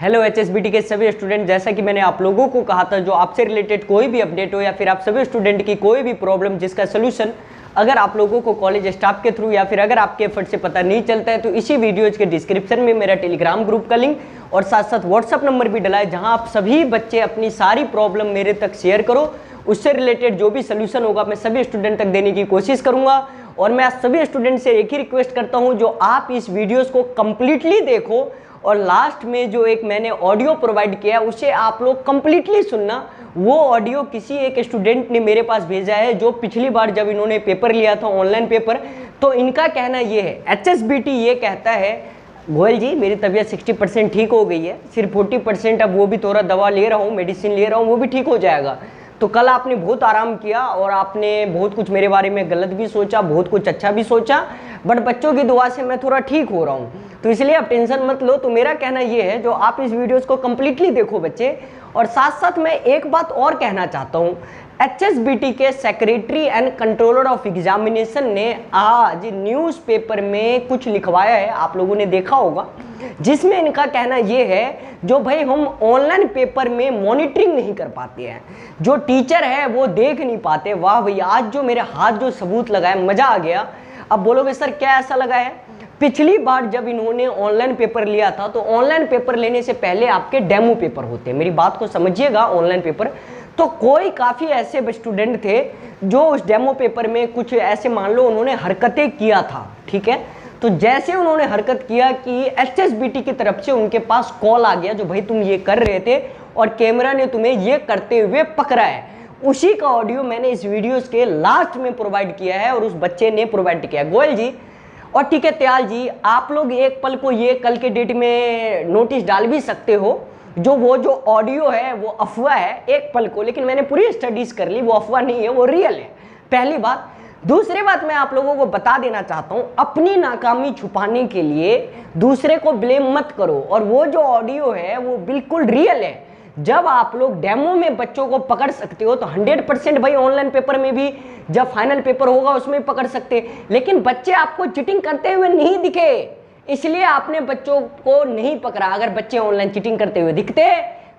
Hello HSBT के सभी student, जैसा कि मैंने आप लोगों को कहा था, जो आपसे रिलेटेड कोई भी अपडेट हो या फिर आप सभी स्टूडेंट की कोई भी प्रॉब्लम जिसका सोल्यूशन अगर आप लोगों को कॉलेज स्टाफ के थ्रू या फिर अगर आपके एफर्ट से पता नहीं चलता है, तो इसी वीडियोज के डिस्क्रिप्शन में मेरा टेलीग्राम ग्रुप का लिंक और साथ साथ व्हाट्सअप नंबर भी डला है, जहां आप सभी बच्चे अपनी सारी प्रॉब्लम मेरे तक शेयर करो। उससे रिलेटेड जो भी सोल्यूशन होगा मैं सभी स्टूडेंट तक देने की कोशिश करूंगा। और मैं आज सभी स्टूडेंट से एक ही रिक्वेस्ट करता हूं, जो आप इस वीडियोस को कंप्लीटली देखो और लास्ट में जो एक मैंने ऑडियो प्रोवाइड किया उसे आप लोग कंप्लीटली सुनना। वो ऑडियो किसी एक स्टूडेंट ने मेरे पास भेजा है, जो पिछली बार जब इन्होंने पेपर लिया था ऑनलाइन पेपर, तो इनका कहना ये है, एचएसबीटी ये कहता है गोयल जी मेरी तबीयत 60% ठीक हो गई है, सिर्फ 40% अब वो भी थोड़ा दवा ले रहा हूँ, मेडिसिन ले रहा हूँ, वो भी ठीक हो जाएगा। तो कल आपने बहुत आराम किया और आपने बहुत कुछ मेरे बारे में गलत भी सोचा, बहुत कुछ अच्छा भी सोचा, बट बच्चों की दुआ से मैं थोड़ा ठीक हो रहा हूँ, तो इसलिए आप टेंशन मत लो। तो मेरा कहना ये है, जो आप इस वीडियोस को कंप्लीटली देखो बच्चे। और साथ साथ मैं एक बात और कहना चाहता हूँ, एचएसबीटी के secretary and controller of examination ने आज न्यूज़पेपर में कुछ लिखवाया है, आप लोगों ने देखा होगा, जिसमें इनका कहना ये है, जो भाई हम ऑनलाइन पेपर में मॉनिटरिंग नहीं कर पाते हैं, जो टीचर है वो देख नहीं पाते। वाह भैया, आज जो मेरे हाथ जो सबूत लगाए मजा आ गया। अब बोलोगे सर क्या ऐसा लगा है? पिछली बार जब इन्होंने ऑनलाइन पेपर लिया था, तो ऑनलाइन पेपर लेने से पहले आपके डेमो पेपर होते हैं, मेरी बात को समझिएगा। ऑनलाइन पेपर तो कोई काफ़ी ऐसे स्टूडेंट थे जो उस डेमो पेपर में कुछ ऐसे मान लो उन्होंने हरकतें किया था, ठीक है। तो जैसे उन्होंने हरकत किया कि एचएसबीटी की तरफ से उनके पास कॉल आ गया, जो भाई तुम ये कर रहे थे और कैमरा ने तुम्हें ये करते हुए पकड़ा है, उसी का ऑडियो मैंने इस वीडियोस के लास्ट में प्रोवाइड किया है और उस बच्चे ने प्रोवाइड किया है। गोयल जी और ठीक है त्याल जी, आप लोग एक पल को ये कल के डेट में नोटिस डाल भी सकते हो, जो ऑडियो है वो अफवाह है एक पल को, लेकिन मैंने पूरी स्टडीज कर ली, वो अफवाह नहीं है, वो रियल है। पहली बात। दूसरी बात मैं आप लोगों को बता देना चाहता हूं, अपनी नाकामी छुपाने के लिए दूसरे को ब्लेम मत करो, और वो जो ऑडियो है वो बिल्कुल रियल है। जब आप लोग डेमो में बच्चों को पकड़ सकते हो, तो 100% भाई ऑनलाइन पेपर में भी जब फाइनल पेपर होगा उसमें भी पकड़ सकते हैं, लेकिन बच्चे आपको चीटिंग करते हुए नहीं दिखे, इसलिए आपने बच्चों को नहीं पकड़ा। अगर बच्चे ऑनलाइन चीटिंग करते हुए दिखते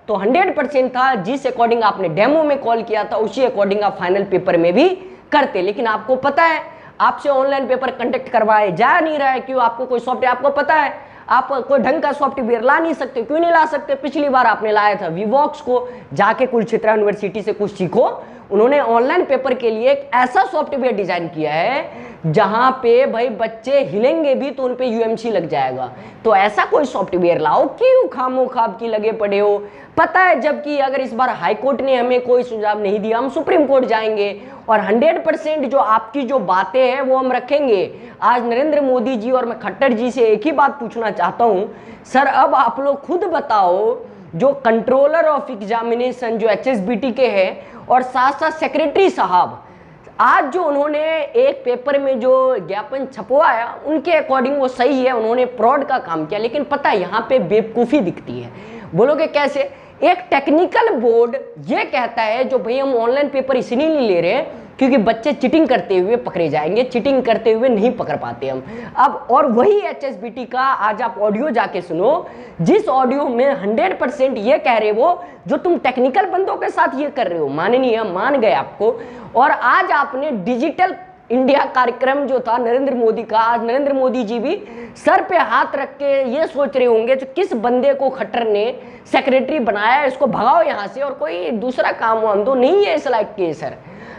तो 100% था, जिस अकॉर्डिंग आपने डेमो में कॉल किया था उसी अकॉर्डिंग आप फाइनल पेपर में भी करते। लेकिन आपको पता है आपसे ऑनलाइन पेपर कंडक्ट करवाए जा नहीं रहा है, क्यों? आपको कोई सॉफ्टवेयर, आपको पता है आप कोई ढंग का सॉफ्टवेयर ला नहीं सकते। क्यों नहीं ला सकते? पिछली बार आपने लाया था विवॉक्स को, जाके कुरुक्षेत्र यूनिवर्सिटी से कुछ सीखो। उन्होंने ऑनलाइन पेपर के लिए एक ऐसा सॉफ्टवेयर डिजाइन किया है जहां पे भाई बच्चे हिलेंगे भी तो उन पे यूएमसी लग जाएगा। तो ऐसा कोई सॉफ्टवेयर लाओ, क्यों खामोखाब की लगे पड़े हो? पता है जबकि अगर इस बार हाई कोर्ट ने हमें कोई सुझाव नहीं दिया, हम सुप्रीम कोर्ट जाएंगे और 100% जो आपकी जो बातें हैं वो हम रखेंगे। आज नरेंद्र मोदी जी और मैं खट्टर जी से एक ही बात पूछना चाहता हूं, सर अब आप लोग खुद बताओ, जो कंट्रोलर ऑफ एग्जामिनेशन जो एचएसबीटी के हैं और साथ साथ सेक्रेटरी साहब, आज जो उन्होंने एक पेपर में जो ज्ञापन छपवाया उनके अकॉर्डिंग वो सही है, उन्होंने फ्रॉड का काम किया, लेकिन पता है यहाँ पे बेवकूफ़ी दिखती है। बोलोगे कैसे? एक टेक्निकल बोर्ड ये कहता है जो भाई हम ऑनलाइन पेपर इसलिए नहीं ले रहे हैं क्योंकि बच्चे चीटिंग करते हुए पकड़े जाएंगे, चीटिंग करते हुए नहीं पकड़ पाते हम। अब और वही एचएसबीटी का आज आप ऑडियो जाके सुनो, जिस ऑडियो में 100% ये कह रहे वो जो तुम टेक्निकल बंदों के साथ ये कर रहे हो, माननीय मान गए आपको। और आज आपने डिजिटल इंडिया कार्यक्रम जो था नरेंद्र मोदी का, आज नरेंद्र मोदी जी भी सर पे हाथ रख के ये सोच रहे होंगे जो किस बंदे को खट्टर ने सेक्रेटरी बनाया, इसको भगाओ यहाँ से और कोई दूसरा काम वाम दो, नहीं है इस लायक के सर।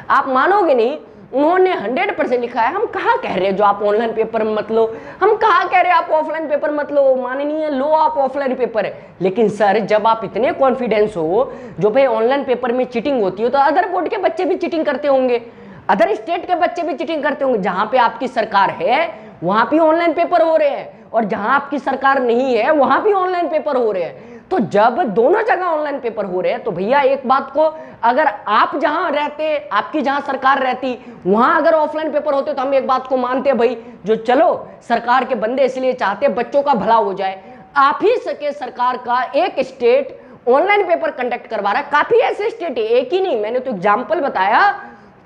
आप मानोगे नहीं, उन्होंने 100% लिखा है। हम कहाँ कह रहे हैं जो आप ऑनलाइन पेपर मत लो, हम कहाँ कह रहे हैं आप ऑफलाइन पेपर मत लो, माननीय लो आप ऑफलाइन पेपर। लेकिन सर जब आप इतने कॉन्फिडेंस हो जो भाई ऑनलाइन पेपर में चीटिंग होती है, तो अदर बोर्ड के बच्चे भी चीटिंग करते होंगे, अदर स्टेट के बच्चे भी चीटिंग करते होंगे। जहां पे आपकी सरकार है वहां भी ऑनलाइन पेपर हो रहे हैं, और जहां आपकी सरकार नहीं है वहां भी ऑनलाइन पेपर हो रहे हैं। तो जब दोनों जगह ऑनलाइन पेपर हो रहे हैं, तो भैया एक बात को, अगर आप जहां रहते, आपकी जहां सरकार रहती, वहां अगर ऑफलाइन पेपर होते तो हम एक बात को मानते भाई, जो चलो सरकार के बंदे इसलिए चाहते बच्चों का भला हो जाए। आप ही सके सरकार का एक स्टेट ऑनलाइन पेपर कंडक्ट करवा रहा है, काफी ऐसे स्टेट है, एक ही नहीं, मैंने तो एग्जाम्पल बताया,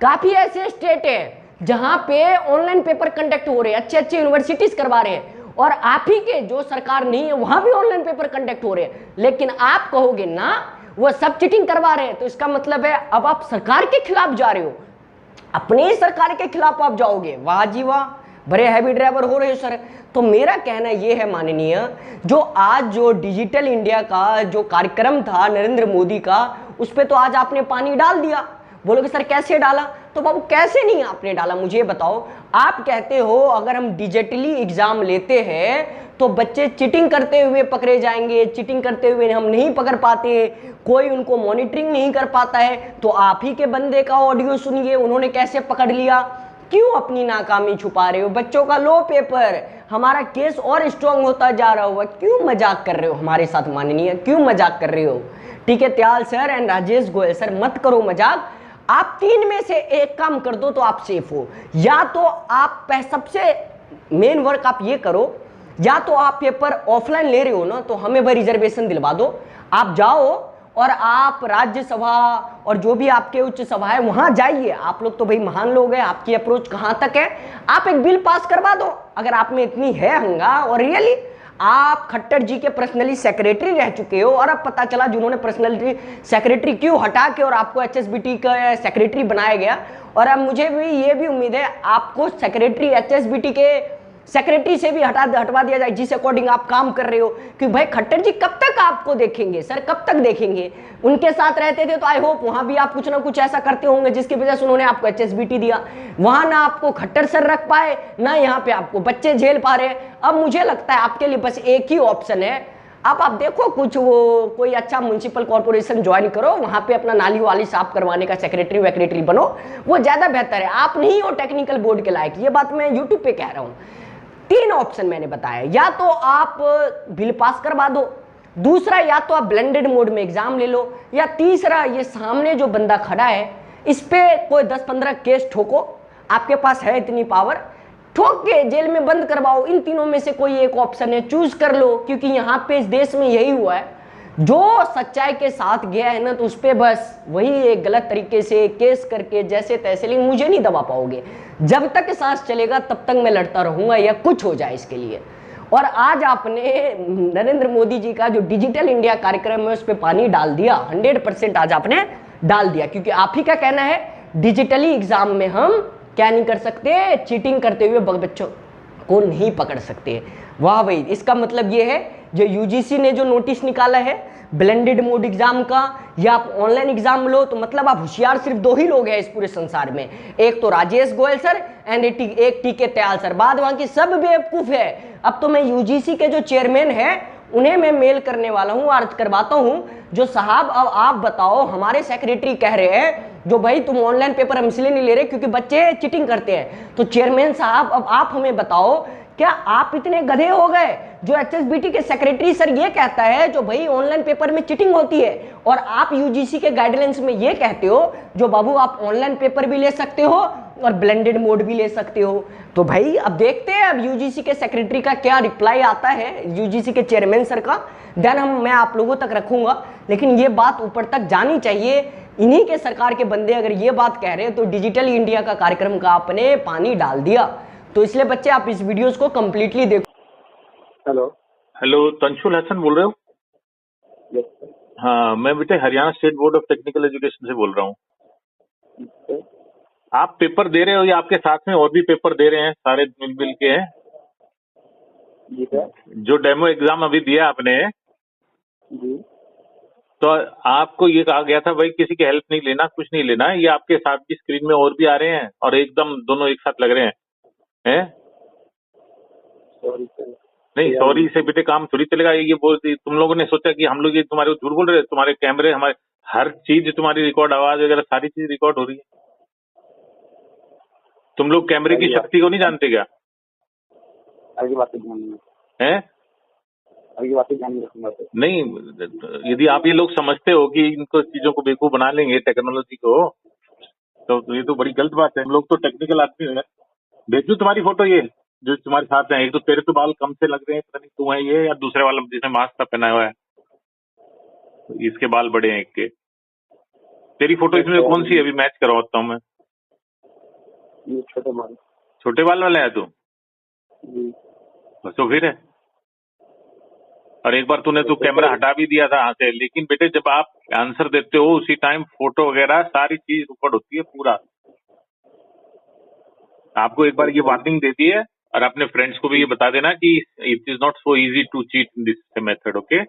काफी ऐसे स्टेट है जहां पे ऑनलाइन पेपर कंडक्ट हो रहे हैं, अच्छे अच्छे यूनिवर्सिटीज करवा रहे हैं। और आप ही के जो सरकार नहीं है वहां भी ऑनलाइन पेपर कंडक्ट हो रहे हैं, लेकिन आप कहोगे ना वो सब चीटिंग करवा रहे हैं, तो इसका मतलब है अब आप सरकार के खिलाफ जा रहे हो, अपने ही सरकार के खिलाफ आप जाओगे। वाह जी वाह, बड़े हैवी ड्राइवर हो रहे हो सर। तो मेरा कहना यह है माननीय, जो आज जो डिजिटल इंडिया का जो कार्यक्रम था नरेंद्र मोदी का, उस पर तो आज आपने पानी डाल दिया। बोलोगे सर कैसे डाला, तो बाबू कैसे नहीं आपने डाला मुझे बताओ। आप कहते हो अगर हम डिजिटली एग्जाम लेते हैं तो बच्चे चीटिंग करते हुए पकड़े जाएंगे, चीटिंग करते हुए हम नहीं पकड़ पाते, कोई उनको मॉनिटरिंग नहीं कर पाता है। तो आप ही के बंदे का ऑडियो सुनिए, उन्होंने कैसे पकड़ लिया। क्यों अपनी नाकामी छुपा रहे हो? बच्चों का लो पेपर, हमारा केस और स्ट्रांग होता जा रहा होगा, क्यों मजाक कर रहे हो हमारे साथ माननीय, क्यों मजाक कर रहे हो? ठीक है त्याल sir and Rajesh Goyal sir, मत करो मजाक। आप तीन में से एक काम कर दो तो आप सेफ हो। या तो आप सबसे मेन वर्क आप ये करो, या तो आप पेपर ऑफलाइन ले रहे हो ना, तो हमें भाई रिजर्वेशन दिलवा दो, आप जाओ और आप राज्यसभा और जो भी आपके उच्च सभा है वहां जाइए। आप लोग तो भाई महान लोग हैं, आपकी अप्रोच कहां तक है, आप एक बिल पास करवा दो अगर आप में इतनी है हंगा। और रियली आप खट्टर जी के पर्सनली सेक्रेटरी रह चुके हो, और अब पता चला जिन्होंने पर्सनली सेक्रेटरी क्यों हटा के और आपको एचएसबीटी का सेक्रेटरी बनाया गया। और अब मुझे भी ये भी उम्मीद है आपको सेक्रेटरी एचएसबीटी के सेक्रेटरी से भी हटवा दिया जाए, जिस अकॉर्डिंग आप काम कर रहे हो। क्योंकि भाई खट्टर जी कब तक आपको देखेंगे सर, कब तक देखेंगे? उनके साथ रहते थे तो आई होप वहां भी आप कुछ ना कुछ ऐसा करते होंगे जिसकी वजह से उन्होंने आपको एचएसबीटी दिया। वहां ना आपको खट्टर सर रख पाए, ना यहाँ पे आपको बच्चे झेल पा रहे। अब मुझे लगता है आपके लिए बस एक ही ऑप्शन है, आप देखो कुछ वो कोई अच्छा म्युनिसिपल कॉर्पोरेशन ज्वाइन करो, वहां पे अपना नाली वाली साफ करवाने का सेक्रेटरी वेक्रेटरी बनो, वो ज्यादा बेहतर है। आप नहीं हो टेक्निकल बोर्ड के लायक, ये बात मैं यूट्यूब पे कह रहा हूं। तीन ऑप्शन मैंने बताया, या तो आप बिल पास करवा दो, दूसरा या तो आप ब्लेंडेड मोड में एग्जाम ले लो, या तीसरा ये सामने जो बंदा खड़ा है इस पे कोई 10-15 केस ठोको, आपके पास है इतनी पावर, ठोक के जेल में बंद करवाओ। इन तीनों में से कोई एक ऑप्शन है, चूज कर लो। क्योंकि यहाँ पे इस देश में यही हुआ है, जो सच्चाई के साथ गया है ना तो उस पर बस वही एक गलत तरीके से केस करके जैसे तैसे, लेकिन मुझे नहीं दबा पाओगे। जब तक सांस चलेगा तब तक मैं लड़ता रहूंगा, या कुछ हो जाए इसके लिए। और आज आपने नरेंद्र मोदी जी का जो डिजिटल इंडिया कार्यक्रम है उस पर पानी डाल दिया, 100% आज आपने डाल दिया। क्योंकि आप ही का कहना है डिजिटली एग्जाम में हम क्या नहीं कर सकते, चीटिंग करते हुए बच्चों को नहीं पकड़ सकते। वाह भाई, इसका मतलब ये है जो यूजीसी ने जो नोटिस निकाला है ब्लेंडेड मोड एग्जाम का, या आप ऑनलाइन एग्जाम लो, तो मतलब आप होशियार सिर्फ दो ही लोग हैं इस पूरे संसार में, एक तो राजेश गोयल सर एंड एक टीके त्याल सर, बाद वहां की सब बेवकूफ है। अब तो मैं यूजीसी के जो चेयरमैन है उन्हें मैं मेल करने वाला हूं, अर्ज करवाता हूं, जो साहब अब आप बताओ, हमारे सेक्रेटरी कह रहे हैं जो भाई तुम ऑनलाइन पेपर हम इसलिए नहीं ले रहे क्योंकि बच्चे चीटिंग करते हैं। तो चेयरमैन साहब अब आप हमें बताओ, क्या आप इतने गधे हो गए? जो एचएसबीटी के सेक्रेटरी सर ये कहता है जो भाई ऑनलाइन पेपर में चीटिंग होती है, और आप यूजीसी के गाइडलाइंस में ये कहते हो जो बाबू आप ऑनलाइन पेपर भी ले सकते हो और ब्लेंडेड मोड भी ले सकते हो। तो भाई अब देखते हैं अब यूजीसी के सेक्रेटरी का क्या रिप्लाई आता है, यूजीसी के चेयरमैन सर का, देन मैं आप लोगों तक रखूंगा। लेकिन ये बात ऊपर तक जानी चाहिए, इन्हीं के सरकार के बंदे अगर ये बात कह रहे हैं तो डिजिटल इंडिया का कार्यक्रम का आपने पानी डाल दिया। तो इसलिए बच्चे आप इस वीडियोस को कंप्लीटली देखो। हेलो हेलो, तंशुल हसन बोल रहे हो? Yes sir. हाँ, मैं बेटे Haryana state board of technical education से बोल रहा हूँ। सर, आप पेपर दे रहे हो या आपके साथ में और भी पेपर दे रहे हैं? सारे मिल के हैं? जी सर। जो डेमो एग्जाम अभी दिया आपने, जी तो आपको ये कहा गया था भाई किसी की हेल्प नहीं लेना, कुछ नहीं लेना, ये आपके साथ की स्क्रीन में और भी आ रहे हैं और एकदम दोनों एक साथ लग रहे हैं? Sorry sir. नहीं, सॉरी से बेटे काम थोड़ी चलेगा। ये बोल तुम लोगों ने सोचा कि हम लोग ये तुम्हारे झूठ बोल रहे हैं? तुम्हारे कैमरे, हमारे हर चीज, तुम्हारी रिकॉर्ड, आवाज वगैरह सारी चीज रिकॉर्ड हो रही है। तुम लोग कैमरे की शक्ति को नहीं जानते क्या? आगे बातें ध्यान में, हैं? आगे बातें ध्यान में रखूंगा सर। नहीं, यदि आप ये लोग समझते हो कि इनको चीजों को बेवकूफ बना लेंगे टेक्नोलॉजी को, तो ये तो बड़ी गलत बात है। हम लोग तो टेक्निकल आदमी है। भेजू तुम्हारी फोटो, ये जो तुम्हारे साथ है। एक तो तेरे तो बाल कम से लग रहे हैं, पता नहीं तू है ये या दूसरे वाला जिसने मास्क पहना हुआ है, इसके बाल बड़े हैं एक के। तेरी फोटो इसमें कौन सी है? अभी मैच करवाता हूँ मैं। ये छोटे बाल। छोटे बाल वाला है तू? जी बस तो फिर है। और एक बार तूने तो कैमरा हटा भी दिया था यहाँ से, लेकिन बेटे जब आप आंसर देते हो उसी टाइम फोटो वगैरह सारी चीज रिकॉर्ड होती है पूरा। आपको एक बार ये वार्निंग दे दी है, और अपने फ्रेंड्स को भी ये बता देना कि it is not so easy to cheat in this method, okay.